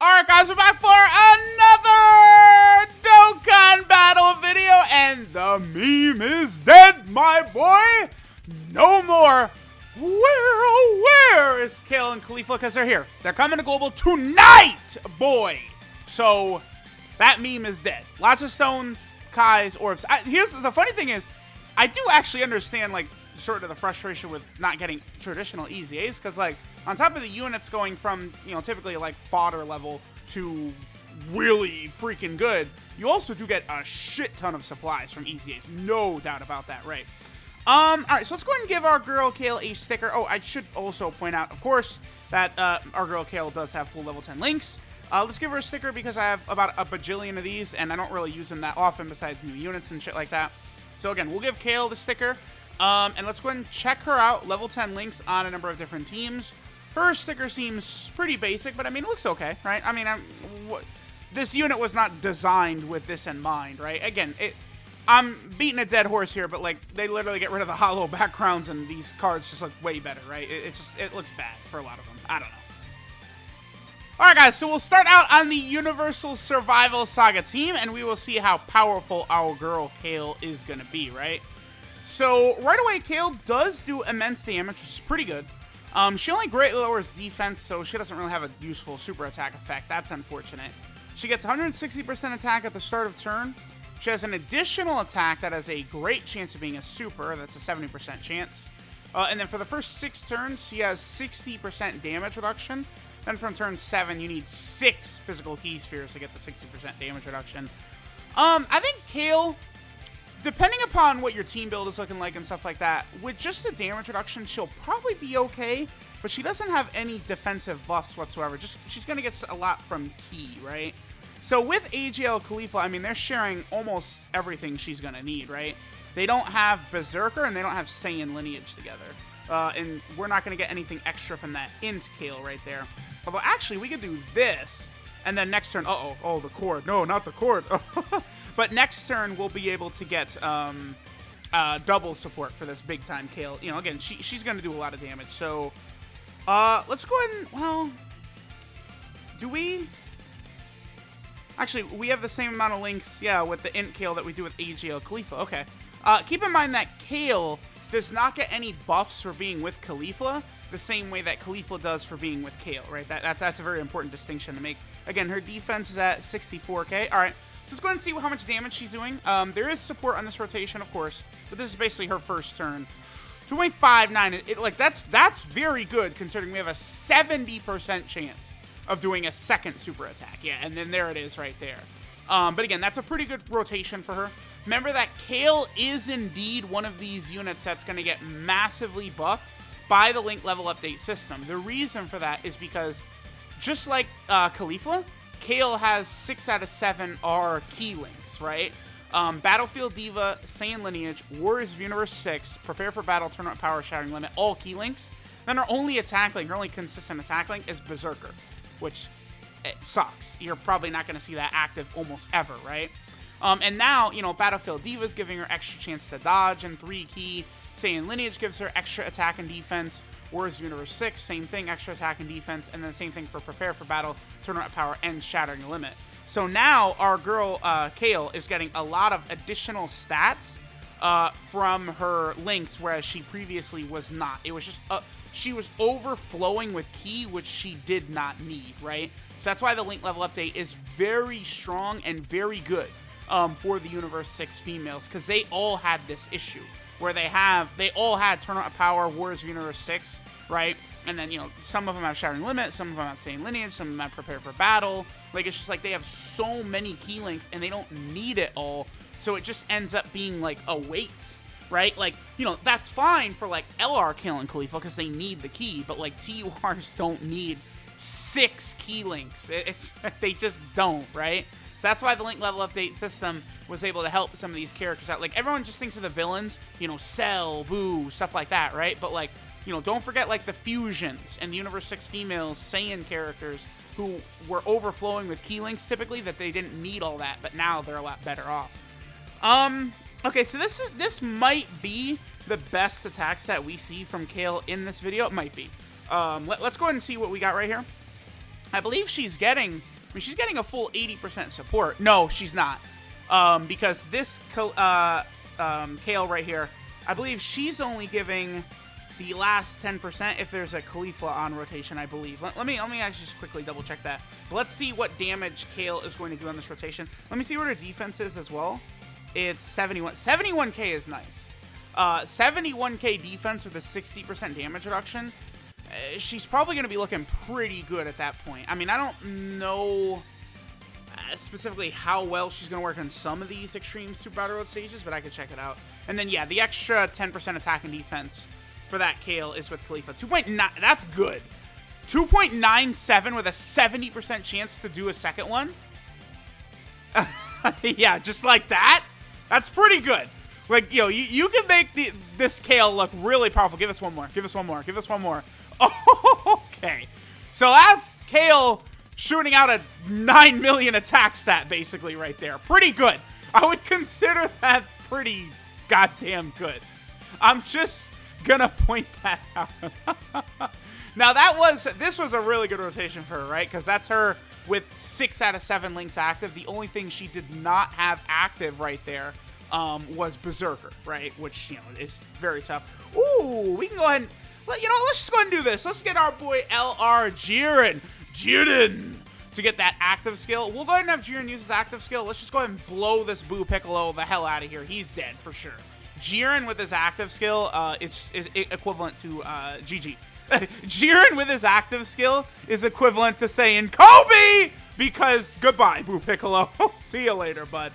Alright guys, we're back for another Dokkan battle video, and the meme is dead, my boy! No more. Where is Kale and Khalifa? Because they're here. They're coming to Global tonight, boy! So, that meme is dead. Lots of stones, Kais, orbs. Here's the funny thing is, I do actually understand, like, sort of the frustration with not getting traditional EZAs, because, like, on top of the units going from, you know, typically, like, fodder level to really freaking good, you also do get a shit ton of supplies from EZAs. No doubt about that, right? Alright, so let's go ahead and give our girl Kale a sticker. Oh, I should also point out, of course, that our girl Kale does have full level 10 links. Let's give her a sticker because I have about a bajillion of these, and I don't really use them that often besides new units and shit like that. So again, we'll give Kale the sticker, and let's go ahead and check her out. Level 10 links on a number of different teams. Her sticker seems pretty basic, but I mean, it looks okay, right? I mean, this unit was not designed with this in mind, right? Again, I'm beating a dead horse here, but like, they literally get rid of the hollow backgrounds and these cards just look way better, right? It looks bad for a lot of them. I don't know. Alright guys, so we'll start out on the Universal Survival Saga team, and we will see how powerful our girl Kale is going to be, right? So, right away, Kale does do immense damage, which is pretty good. She only greatly lowers defense, so she doesn't really have a useful super attack effect. That's unfortunate. She gets 160% attack at the start of turn. She has an additional attack that has a great chance of being a super. That's a 70% chance. And then for the first 6 turns, she has 60% damage reduction. Then from turn 7, you need 6 physical key spheres to get the 60% damage reduction. I think Kale, depending upon what your team build is looking like and stuff like that, with just the damage reduction, she'll probably be okay. But she doesn't have any defensive buffs whatsoever. She's going to get a lot from key, right? So with AGL Khalifa, I mean, they're sharing almost everything she's going to need, right? They don't have Berserker and they don't have Saiyan lineage together. And we're not going to get anything extra from that int Kale right there. Although, actually, we could do this. And then next turn, oh, the cord. No, not the cord. But next turn, we'll be able to get double support for this big-time Kale. You know, again, she's going to do a lot of damage. So, let's go ahead and, well, do we? Actually, we have the same amount of links, yeah, with the int Kale that we do with AGL Khalifa. Okay. Keep in mind that Kale does not get any buffs for being with Khalifa the same way that Khalifa does for being with Kale, right? That's a very important distinction to make. Again, her defense is at 64k. All right. So let's go ahead and see how much damage she's doing. There is support on this rotation, of course, but this is basically her first turn. 2.59. Like that's very good considering we have a 70% chance of doing a second super attack. Yeah, and then there it is right there. But again, that's a pretty good rotation for her. Remember that Kale is indeed one of these units that's going to get massively buffed by the link level update system. The reason for that is because just like Khalifa, Kale has 6 out of 7 are key links, right? Battlefield Diva, Saiyan Lineage, Warriors of Universe 6, Prepare for Battle, Tournament Power, Shattering Limit, all key links. Then her only attack link, her only consistent attack link is Berserker, which it sucks. You're probably not going to see that active almost ever, right? And now, you know, Battlefield Diva's giving her extra chance to dodge and 3 key. Saiyan Lineage gives her extra attack and defense. Warriors of Universe 6, same thing, extra attack and defense. And then the same thing for Prepare for Battle, Tournament Power, and Shattering Limit. So now our girl Kale is getting a lot of additional stats from her links, whereas she previously was not. It was just, she was overflowing with key, which she did not need, right? So that's why the link level update is very strong and very good for the Universe 6 females, because they all had this issue where they all had Tournament of Power, Warriors of Universe 6, right? And then, you know, some of them have Shattering Limit, some of them have Saiyan Lineage, some of them have Prepare for Battle. Like, it's just like they have so many key links and they don't need it all, so it just ends up being like a waste, right? Like, you know, that's fine for like LR Kale and Khalifa because they need the key, but like TURs don't need 6 key links. They just don't, right? So that's why the link level update system was able to help some of these characters out. Like, everyone just thinks of the villains, you know, Cell, Boo, stuff like that, right? But, like, you know, don't forget, like, the fusions and the Universe 6 females, Saiyan characters who were overflowing with key links typically, that they didn't need all that, but now they're a lot better off. Okay, so this might be the best attack set we see from Kale in this video. It might be. Let's go ahead and see what we got right here. I believe she's getting mean, she's getting a full 80% support. No, she's not. Because this Kale right here, I believe she's only giving the last 10% if there's a Khalifa on rotation, I believe. Let me actually just quickly double check that. But let's see what damage Kale is going to do on this rotation. Let me see what her defense is as well. It's 71. 71k is nice. 71k defense with a 60% damage reduction. She's probably going to be looking pretty good at that point. I mean, I don't know specifically how well she's going to work on some of these extreme Super Battle Road stages, but I could check it out. And then, yeah, the extra 10% attack and defense for that Kale is with Khalifa. 2.9, that's good. 2.97 with a 70% chance to do a second one. Yeah, just like that. That's pretty good. Like, yo, you can make this Kale look really powerful. Give us one more. Give us one more. Give us one more. Oh, okay. So that's Kale shooting out a 9 million attack stat, basically, right there. Pretty good. I would consider that pretty goddamn good. I'm just gonna point that out. Now, this was a really good rotation for her, right? Because that's her with 6 out of 7 links active. The only thing she did not have active right there was Berserker, right? Which, you know, is very tough. Ooh, we can go ahead and, you know, let's just go ahead and do this. Let's get our boy LR Jiren to get that active skill. We'll go ahead and have Jiren use his active skill. Let's just go ahead and blow this Boo Piccolo the hell out of here. He's dead for sure. Jiren with his active skill, is equivalent to GG. Jiren with his active skill is equivalent to saying Kobe, because goodbye, Boo Piccolo. See you later, bud.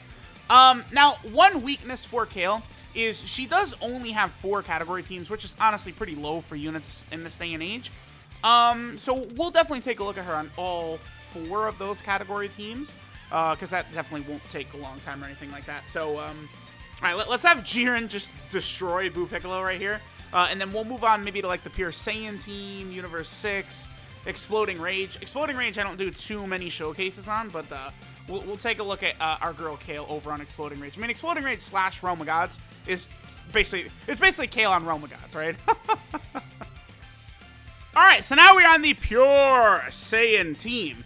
Now, one weakness for Kale is she does only have 4 category teams, which is honestly pretty low for units in this day and age. So we'll definitely take a look at her on all 4 of those category teams, because that definitely won't take a long time or anything like that. So, all right, let's have Jiren just destroy Boo Piccolo right here. And then we'll move on maybe to like the pure Saiyan team, Universe 6, Exploding Rage. Exploding Rage I don't do too many showcases on, but we'll take a look at our girl Kale over on Exploding Rage. I mean, Exploding Rage / Realm of Gods is basically Kale on Realm of Gods, right? Alright, so now we're on the pure Saiyan team.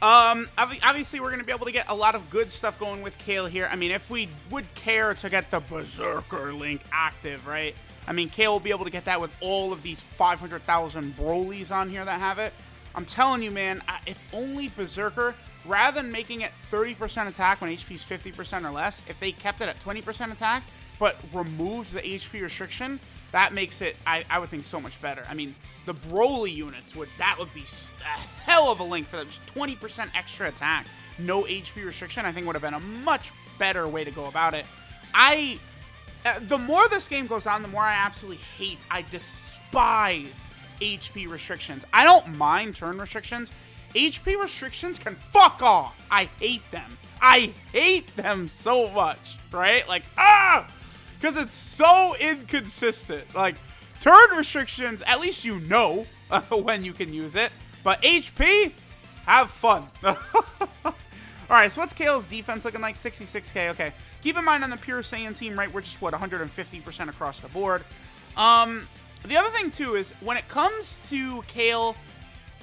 Obviously, we're going to be able to get a lot of good stuff going with Kale here. I mean, if we would care to get the Berserker link active, right? I mean, Kale will be able to get that with all of these 500,000 Brolys on here that have it. I'm telling you, man, if only Berserker, rather than making it 30% attack when HP's 50% or less, if they kept it at 20% attack, but removed the HP restriction, that makes it, I would think, so much better. I mean, the Broly units, that would be a hell of a link for them. Just 20% extra attack, no HP restriction, I think would have been a much better way to go about it. The more this game goes on, the more I absolutely hate, I despise HP restrictions. I don't mind turn restrictions. HP restrictions can fuck off. I hate them. I hate them so much, right? Like, because it's so inconsistent. Like, turn restrictions, at least you know when you can use it. But HP, have fun. Alright, so what's Kale's defense looking like? 66k, okay. Keep in mind on the pure Saiyan team, right, we're just, 150% across the board. The other thing, too, is when it comes to Kale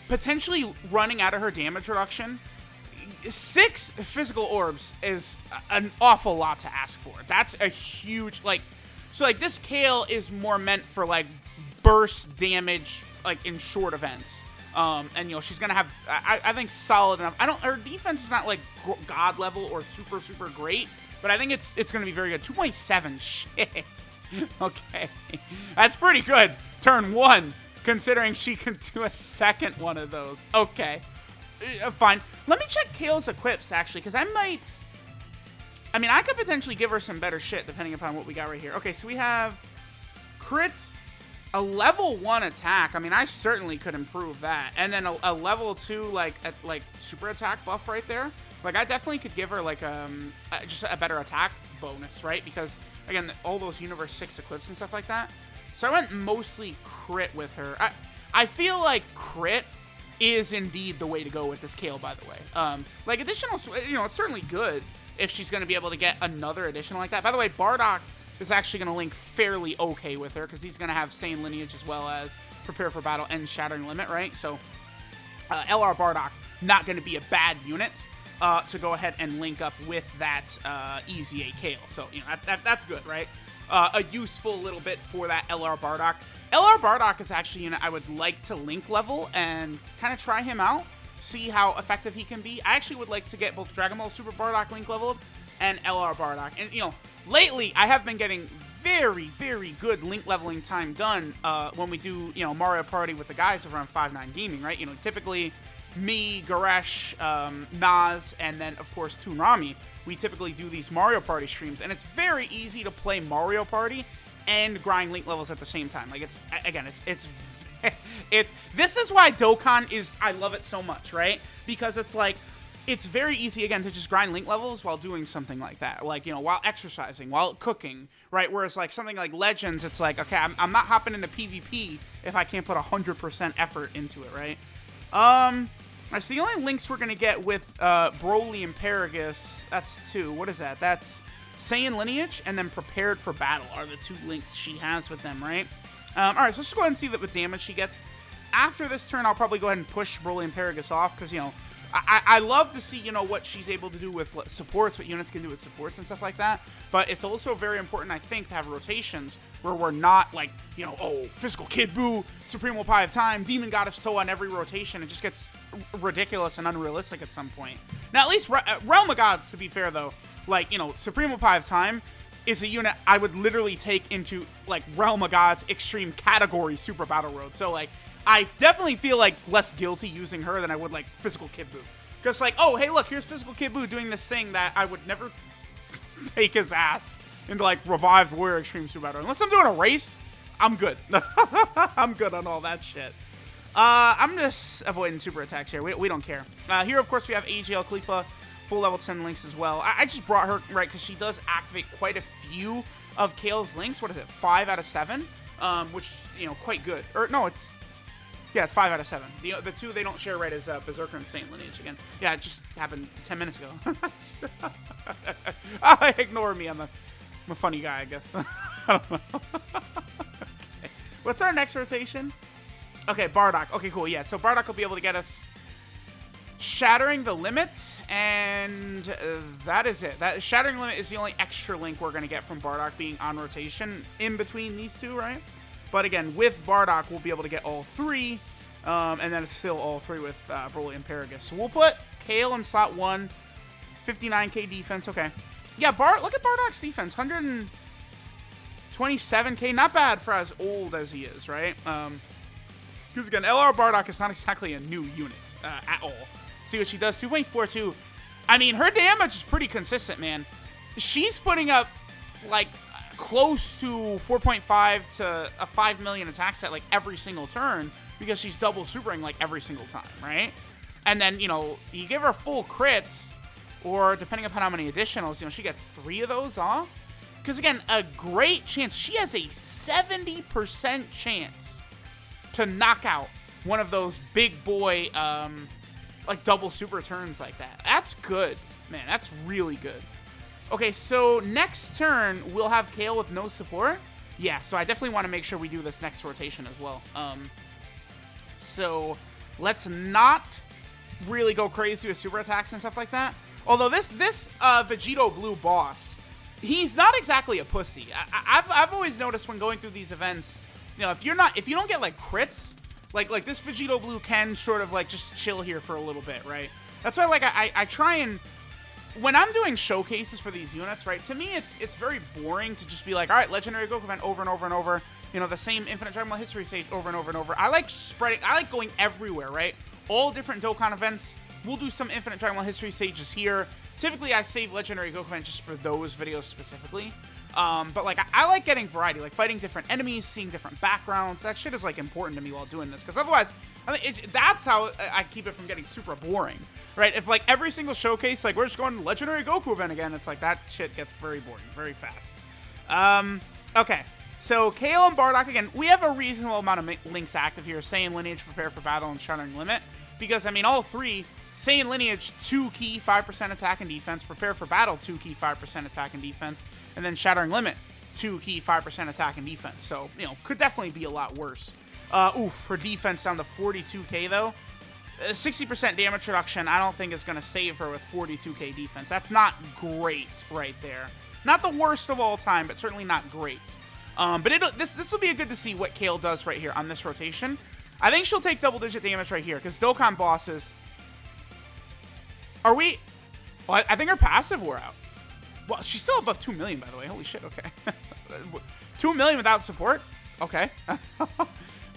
potentially running out of her damage reduction, 6 physical orbs is an awful lot to ask for. That's a huge, like, so, like, this Kale is more meant for, like, burst damage, like, in short events. And, you know, she's going to have, I think, solid enough. Her defense is not, like, god level or super, super great, but I think it's going to be very good. 2.7, shit. Okay. That's pretty good. Turn 1, considering she can do a second one of those. Okay. Fine. Let me check Kale's equips, actually, because I could potentially give her some better shit, depending upon what we got right here. Okay, so we have crits, a level 1 attack. I mean, I certainly could improve that. And then a level 2, like super attack buff right there. Like, I definitely could give her, like, just a better attack bonus, right? Because, again, all those Universe 6 equips and stuff like that. So I went mostly crit with her. I feel like crit is indeed the way to go with this Kale, by the way. Like, additional, you know, it's certainly good if she's going to be able to get another additional like that. By the way, Bardock is actually going to link fairly okay with her, because he's going to have Saiyan lineage as well as Prepare for Battle and Shattering Limit, right? So, LR Bardock not going to be a bad unit to go ahead and link up with that EZA Kale. So, you know, that's good, right? A useful little bit for that LR Bardock. LR Bardock is actually a unit I would like to link level and kind of try him out, see how effective he can be. I actually would like to get both Dragon Ball Super Bardock link leveled and LR Bardock. And, you know, lately I have been getting very, very good link leveling time done when we do, you know, Mario Party with the guys over on 5-9 Gaming, right? You know, typically me, Goresh, Naz, and then, of course, Toonami, we typically do these Mario Party streams, and it's very easy to play Mario Party and grind link levels at the same time. Like, it's, again, it's this is why Dokkan is, I love it so much, right? Because it's like, it's very easy, again, to just grind link levels while doing something like that. Like, you know, while exercising, while cooking, right? Whereas, like, something like Legends, it's like, okay, I'm not hopping into PvP if I can't put 100% effort into it, right? So the only links we're going to get with Broly and Paragus, that's 2. What is that? That's Saiyan Lineage and then Prepared for Battle are the 2 links she has with them, right? Alright, so let's just go ahead and see what damage she gets. After this turn, I'll probably go ahead and push Broly and Paragus off because, you know, I love to see, you know, what she's able to do with supports, what units can do with supports and stuff like that. But it's also very important, I think, to have rotations where we're not like, you know, oh, Physical Kid Buu, Supreme Pie of Time, Demon Goddess Toa on every rotation. It just gets ridiculous and unrealistic at some point. Now, at least Realm of Gods, to be fair, though, like, you know, Supreme Pie of Time is a unit I would literally take into, like, Realm of Gods Extreme Category Super Battle Road. So, like, I definitely feel, like, less guilty using her than I would, like, Physical Kid Buu. Because, like, oh, hey, look, here's Physical Kid Buu doing this thing that I would never take his ass into, like, Revived Warrior Extreme Super Battle. Unless I'm doing a race, I'm good. I'm good on all that shit. I'm just avoiding super attacks here. We don't care. Here, of course, we have AGL Kale, full level 10 links as well. I just brought her, right, because she does activate quite a few of Kale's links. What is it, 5 out of 7? Which, you know, quite good. Or, no, it's... Yeah, it's 5 out of 7. The 2 they don't share, right, is Berserker and Saint Lineage again. Yeah, it just happened 10 minutes ago. Ignore me. I'm a funny guy, I guess. I don't know. Okay. What's our next rotation? Okay, Bardock. Okay, cool. Yeah, so Bardock will be able to get us Shattering the Limit, and that is it. That Shattering Limit is the only extra link we're going to get from Bardock being on rotation in between these 2, right? But again, with Bardock, we'll be able to get all 3, and then it's still all 3 with Broly and Paragus. So we'll put Kale in slot 1, 59k defense. Okay. Yeah, look at Bardock's defense, 127k. Not bad for as old as he is, right? Because again, LR Bardock is not exactly a new unit at all. See what she does, 2.42. I mean, her damage is pretty consistent, man. She's putting up, like, close to 4.5 to a 5 million attack set like every single turn because she's double supering like every single time, right? And then, you know, you give her full crits or depending upon how many additionals, you know, she gets 3 of those off. Because again, a great chance, she has a 70% chance to knock out one of those big boy, like double super turns like that. That's good, man. That's really good. Okay, so next turn, we'll have Kale with no support. Yeah, so I definitely want to make sure we do this next rotation as well. So let's not really go crazy with super attacks and stuff like that. Although this Vegito Blue boss, he's not exactly a pussy. I've always noticed when going through these events, you know, if you don't get like crits, like this Vegito Blue can sort of like just chill here for a little bit, right? That's why like I try and, when I'm doing showcases for these units, right, to me it's very boring to just be like, all right, Legendary Goku event over and over and over, you know, the same Infinite Dragon Ball History stage over and over and over. I like spreading, I like going everywhere, right? All different Dokkan events. We'll do some Infinite Dragon Ball History stages here. Typically, I save Legendary Goku event just for those videos specifically. But like, I like getting variety, like fighting different enemies, seeing different backgrounds. That shit is like important to me while doing this, because otherwise, I mean, that's how I keep it from getting super boring, right? If like every single showcase, like we're just going to Legendary Goku event again, it's like that shit gets very boring very fast. Okay, so Kale and Bardock again. We have a reasonable amount of links active here: Saiyan Lineage, Prepare for Battle, and Shattering Limit. Because I mean, all 3. Saiyan Lineage, 2 key, 5% attack and defense. Prepare for Battle, 2 key, 5% attack and defense. And then Shattering Limit, 2 key, 5% attack and defense. So, you know, could definitely be a lot worse. Oof, for defense down to 42k, though. 60% damage reduction, I don't think is going to save her with 42k defense. That's not great right there. Not the worst of all time, but certainly not great. But this will be good to see what Kale does right here on this rotation. I think she'll take double-digit damage right here, because Dokkan bosses... Are we... Well, I think her passive wore out. Well, she's still above 2 million, by the way. Holy shit, okay. 2 million without support? Okay.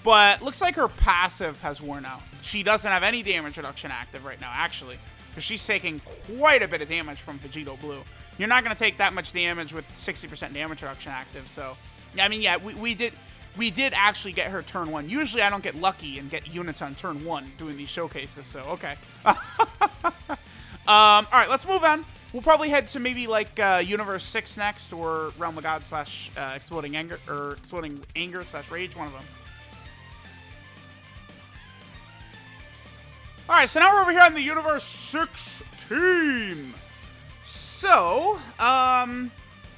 But looks like her passive has worn out. She doesn't have any damage reduction active right now, actually, because she's taking quite a bit of damage from Vegito Blue. You're not going to take that much damage with 60% damage reduction active, so... I mean, yeah, we did actually get her turn 1. Usually I don't get lucky and get units on turn 1 doing these showcases, so okay. Alright, let's move on. We'll probably head to maybe like Universe 6 next, or Realm of God slash Exploding Anger, or Exploding Anger slash Rage, one of them. Alright, so now we're over here on the Universe 6 team. So,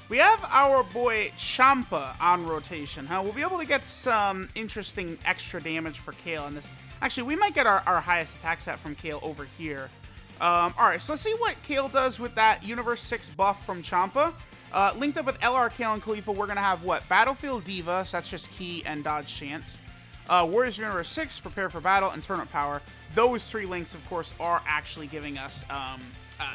we have our boy Champa on rotation. We'll be able to get some interesting extra damage for Kale on this. Actually, we might get our highest attack stat from Kale over here. Alright, so let's see what Kale does with that Universe 6 buff from Champa. Linked up with LR, Kale, and Khalifa, we're going to have what? Battlefield Diva, so that's just key and dodge chance. Warriors Universe 6, prepare for battle, and turn up power. Those 3 links, of course, are actually giving us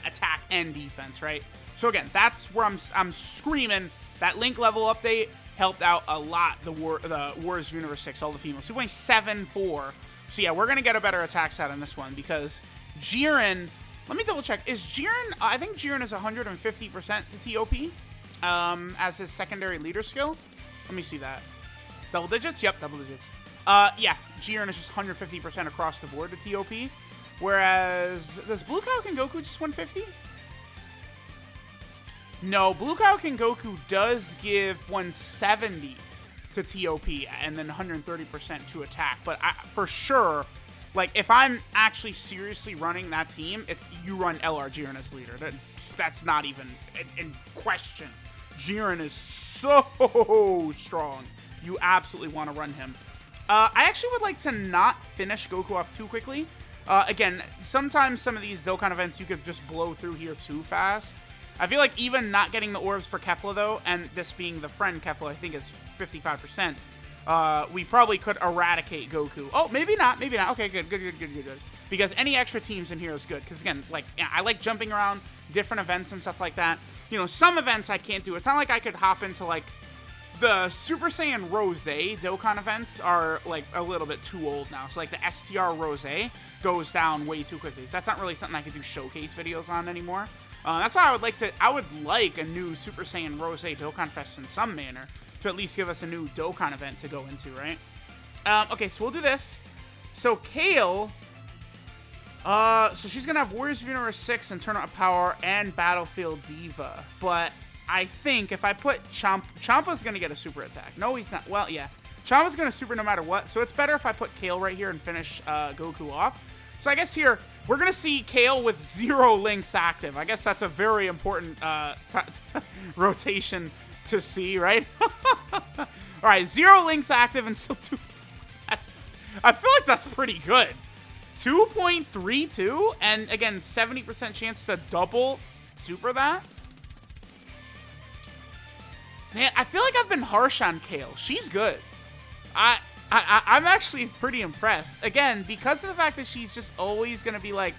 attack and defense, right? So again, that's where I'm screaming. That link level update helped out a lot, the Warriors Universe 6, all the females. So we went 7-4. So yeah, we're going to get a better attack stat on this one, because Jiren, let me double check. Is Jiren, I think Jiren is 150% to TOP as his secondary leader skill. Let me see that. Double digits? Yep, double digits. Yeah, Jiren is just 150% across the board to TOP. Whereas, does Blue Cow Goku just 150? No, Blue Cow Goku does give 170 to TOP and then 130% to attack. But for sure, like, if I'm actually seriously running that team, it's you run LR Jiren as leader. That's not even in question. Jiren is so strong. You absolutely want to run him. I actually would like to not finish Goku off too quickly. Again, sometimes some of these Dokkan events you could just blow through here too fast. I feel like even not getting the orbs for Kefla, though, and this being the friend Kefla, I think is 55%, we probably could eradicate Goku. Oh, maybe not. Maybe not. Okay, good. Because any extra teams in here is good. Because, again, like, yeah, I like jumping around different events and stuff like that. You know, some events I can't do. It's not like I could hop into, like, the Super Saiyan Rose Dokkan events are, like, a little bit too old now. So, like, the STR Rose goes down way too quickly. So that's not really something I could do showcase videos on anymore. That's why I would like a new Super Saiyan Rose Dokkan Fest in some manner to at least give us a new Dokkan event to go into, right? Okay, so we'll do this. So Kale, so she's gonna have Warriors of Universe 6 and Turn Up Power and Battlefield Diva. But I think if I put Champa's gonna get a super attack. No, he's not. Well, yeah, Champa's gonna super no matter what. So it's better if I put Kale right here and finish Goku off. So I guess here, we're going to see Kale with 0 links active. I guess that's a very important rotation to see, right? All right, 0 links active and still 2. I feel like that's pretty good. 2.32, and again, 70% chance to double super that. Man, I feel like I've been harsh on Kale. She's good. I'm actually pretty impressed. Again, because of the fact that she's just always going to be, like,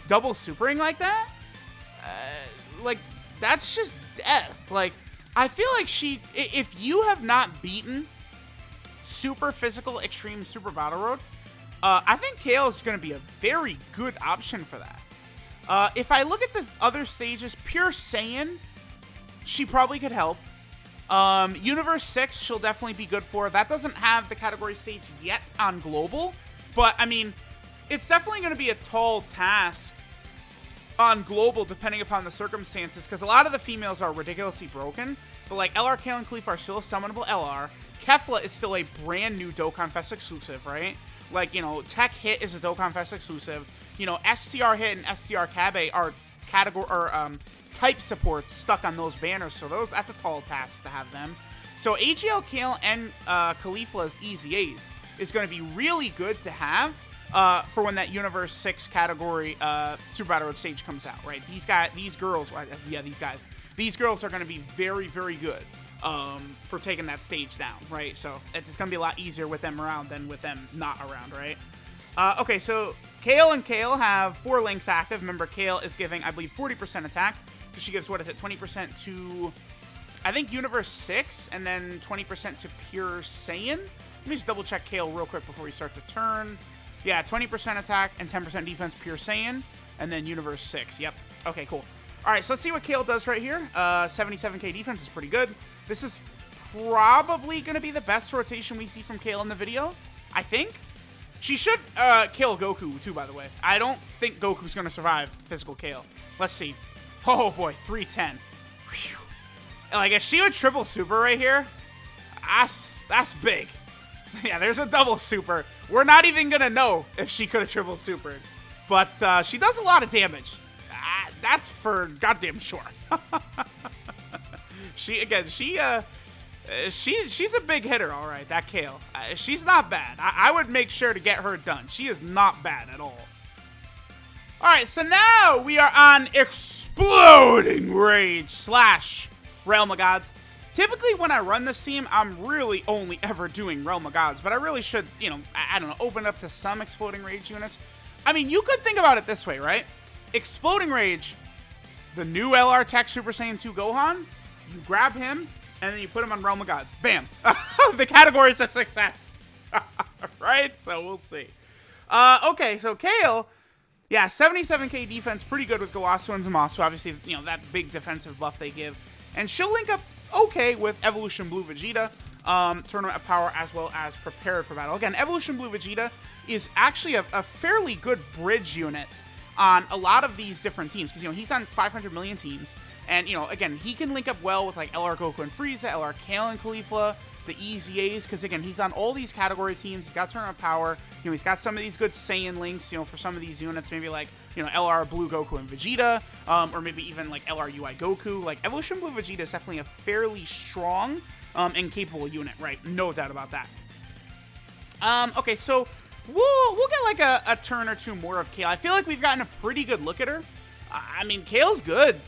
double supering like that. Like, that's just death. Like, I feel like if you have not beaten Super Physical Extreme Super Battle Road, I think Kale is going to be a very good option for that. If I look at the other stages, Pure Saiyan, she probably could help. Universe 6, she'll definitely be good for. That doesn't have the category stage yet on Global, but, I mean, it's definitely going to be a tall task on Global depending upon the circumstances, because a lot of the females are ridiculously broken, but, like, LR, Kale, and Khalifa are still a summonable LR. Kefla is still a brand new Dokkan Fest exclusive, right? Like, you know, Tech Hit is a Dokkan Fest exclusive. You know, STR Hit and STR Kabe are type supports stuck on those banners, so that's a tall task to have them. So AGL Kale and Khalifa's EZAs is going to be really good to have for when that Universe 6 category Super Battle Road stage comes out, right? These girls are going to be very, very good for taking that stage down, right? So it's going to be a lot easier with them around than with them not around, right? Okay, so Kale and Kale have 4 links active. Remember, Kale is giving, I believe, 40% attack. So she gives, what is it, 20% to, I think, Universe 6, and then 20% to Pure Saiyan. Let me just double check Kale real quick before we start the turn. Yeah, 20% attack and 10% defense, Pure Saiyan, and then Universe 6. Yep. Okay, cool. All right, so let's see what Kale does right here. 77k defense is pretty good. This is probably going to be the best rotation we see from Kale in the video, I think. She should kill Goku, too, by the way. I don't think Goku's going to survive physical Kale. Let's see. Oh, boy, 310. Whew. Like, if she would triple super right here, that's big. Yeah, there's a double super. We're not even going to know if she could have triple supered. But she does a lot of damage. That's for goddamn sure. She's a big hitter, all right, that Kale. She's not bad. I would make sure to get her done. She is not bad at all. All right, so now we are on Exploding Rage / Realm of Gods. Typically, when I run this team, I'm really only ever doing Realm of Gods, but I really should, you know, I don't know, open up to some Exploding Rage units. I mean, you could think about it this way, right? Exploding Rage, the new LR Tech Super Saiyan 2 Gohan, you grab him, and then you put him on Realm of Gods. Bam. The category is a success. Right? So we'll see. Okay, so Kale, yeah, 77k defense, pretty good with Gowasu and Zamasu. Obviously, you know, that big defensive buff they give. And she'll link up okay with Evolution Blue Vegeta, Tournament of Power, as well as Prepared for Battle. Again, Evolution Blue Vegeta is actually a fairly good bridge unit on a lot of these different teams, because, you know, he's on 500 million teams, and, you know, again, he can link up well with, like, LR Goku and Frieza, LR Kale and Caulifla, the EZAs, because, again, he's on all these category teams. He's got Tournament of Power, you know, he's got some of these good Saiyan links, you know, for some of these units, maybe, like, you know, LR Blue Goku and Vegeta, or maybe even, like, LR UI Goku. Like, Evolution Blue Vegeta is definitely a fairly strong and capable unit, right? No doubt about that. Okay, so we'll get like a turn or two more of Kale. I feel like we've gotten a pretty good look at her. I mean, Kale's good.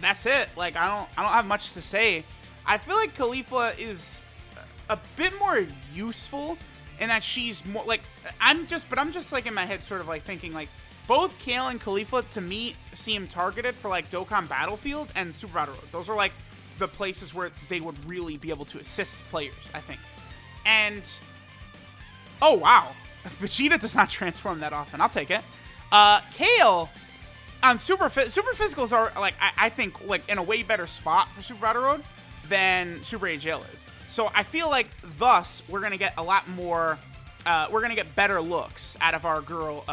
That's it. Like, I don't have much to say. I feel like Caulifla is a bit more useful in that she's more like, I'm just like in my head sort of like thinking like both Kale and Caulifla to me seem targeted for like Dokkan Battlefield and Super Battle Road. Those are like the places where they would really be able to assist players, I think. And oh wow, Vegeta does not transform that often. I'll take it. Kale on Super Physicals are like I think like in a way better spot for Super Battle Road than Super AGL is. So I feel like thus we're gonna get a lot more. We're gonna get better looks out of our girl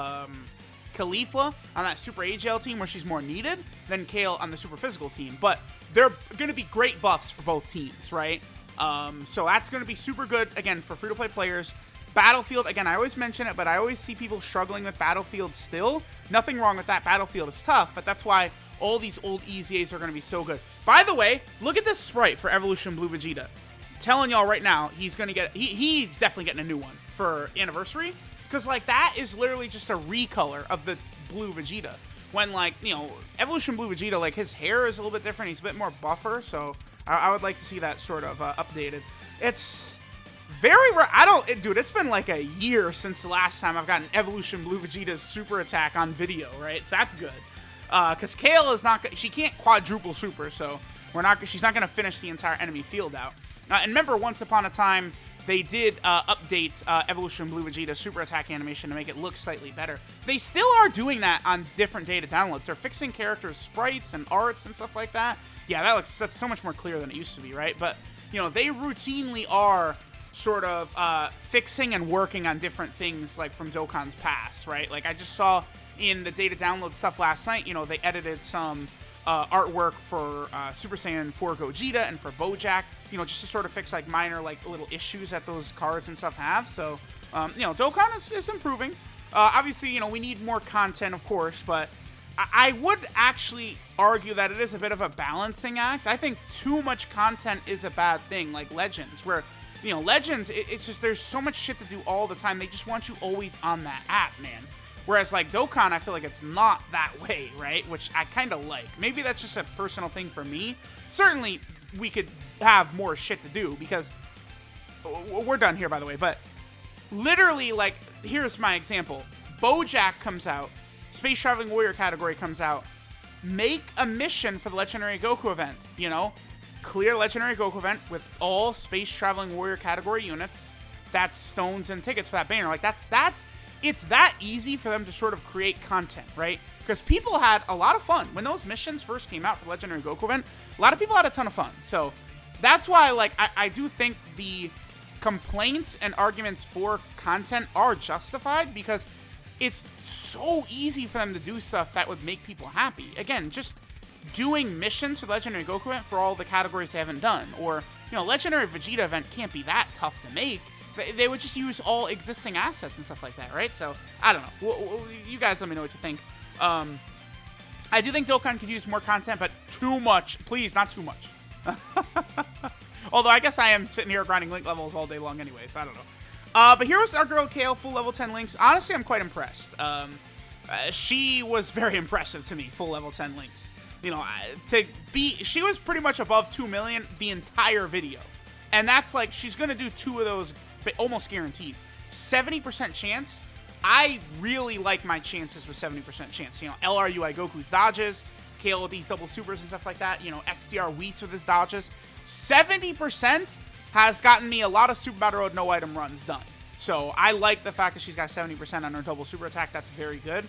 Caulifla on that Super AGL team where she's more needed than Kale on the Super Physical team. But they're gonna be great buffs for both teams, right? So that's gonna be super good again for free-to-play players. Battlefield, again, I always mention it, but I always see people struggling with Battlefield still. Nothing wrong with that. Battlefield is tough, but that's why all these old EZAs are going to be so good. By the way, look at this sprite for Evolution Blue Vegeta. I'm telling y'all right now, he's going to get, he's definitely getting a new one for Anniversary, because, like, that is literally just a recolor of the Blue Vegeta. When, like, you know, Evolution Blue Vegeta, like, his hair is a little bit different. He's a bit more buffer, so I would like to see that sort of updated. It's very rare. Dude, it's been like a year since the last time I've gotten Evolution Blue Vegeta's super attack on video, right? So that's good. Because Kale is not, she can't quadruple super, so she's not going to finish the entire enemy field out. And remember, once upon a time, they did update Evolution Blue Vegeta's super attack animation to make it look slightly better. They still are doing that on different data downloads. They're fixing characters' sprites and arts and stuff like that. Yeah, that's so much more clear than it used to be, right? But, you know, they routinely are sort of fixing and working on different things like from Dokkan's past, right? Like I just saw in the data download stuff last night, you know, they edited some artwork for Super Saiyan 4 Gogeta and for Bojack, you know, just to sort of fix like minor like little issues that those cards and stuff have. So, you know, Dokkan is improving. Obviously, you know, we need more content, of course, but I would actually argue that it is a bit of a balancing act. I think too much content is a bad thing, like Legends, where You know, Legends, it's just there's so much shit to do all the time. They just want you always on that app, man. Whereas, like, Dokkan, I feel like it's not that way, right? Which I kind of like. Maybe that's just a personal thing for me. Certainly, we could have more shit to do because we're done here, by the way. But literally, like, here's my example. BoJack comes out. Space Traveling Warrior category comes out. Make a mission for the Legendary Goku event, you know? Clear Legendary Goku event with all Space Traveling Warrior category units. That's stones and tickets for that banner. Like, it's that easy for them to sort of create content, right? Because people had a lot of fun. When those missions first came out for the Legendary Goku event, a lot of people had a ton of fun. So that's why, like, I do think the complaints and arguments for content are justified because it's so easy for them to do stuff that would make people happy. Again, just doing missions for the Legendary Goku event for all the categories they haven't done. Or, you know, Legendary Vegeta event can't be that tough to make. They would just use all existing assets and stuff like that, right? So, I don't know. You guys let me know what you think. I do think Dokkan could use more content, but too much. Please, not too much. Although, I guess I am sitting here grinding link levels all day long anyway, so I don't know. But here was our girl Kale, full level 10 links. Honestly, I'm quite impressed. She was very impressive to me, full level 10 links. You know, she was pretty much above 2 million the entire video. And that's like, she's going to do 2 of those almost guaranteed. 70% chance. I really like my chances with 70% chance. You know, LRUI Goku's dodges, Kale with these double supers and stuff like that. You know, STR Whis with his dodges. 70% has gotten me a lot of Super Battle Road no item runs done. So I like the fact that she's got 70% on her double super attack. That's very good.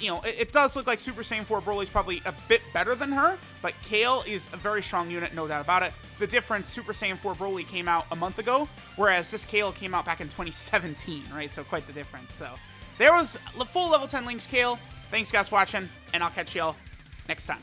You know, it does look like Super Saiyan 4 Broly's probably a bit better than her, but Kale is a very strong unit, no doubt about it. The difference, Super Saiyan 4 Broly came out a month ago, whereas this Kale came out back in 2017, right? So quite the difference. So there was the full level 10 links, Kale. Thanks guys for watching, and I'll catch y'all next time.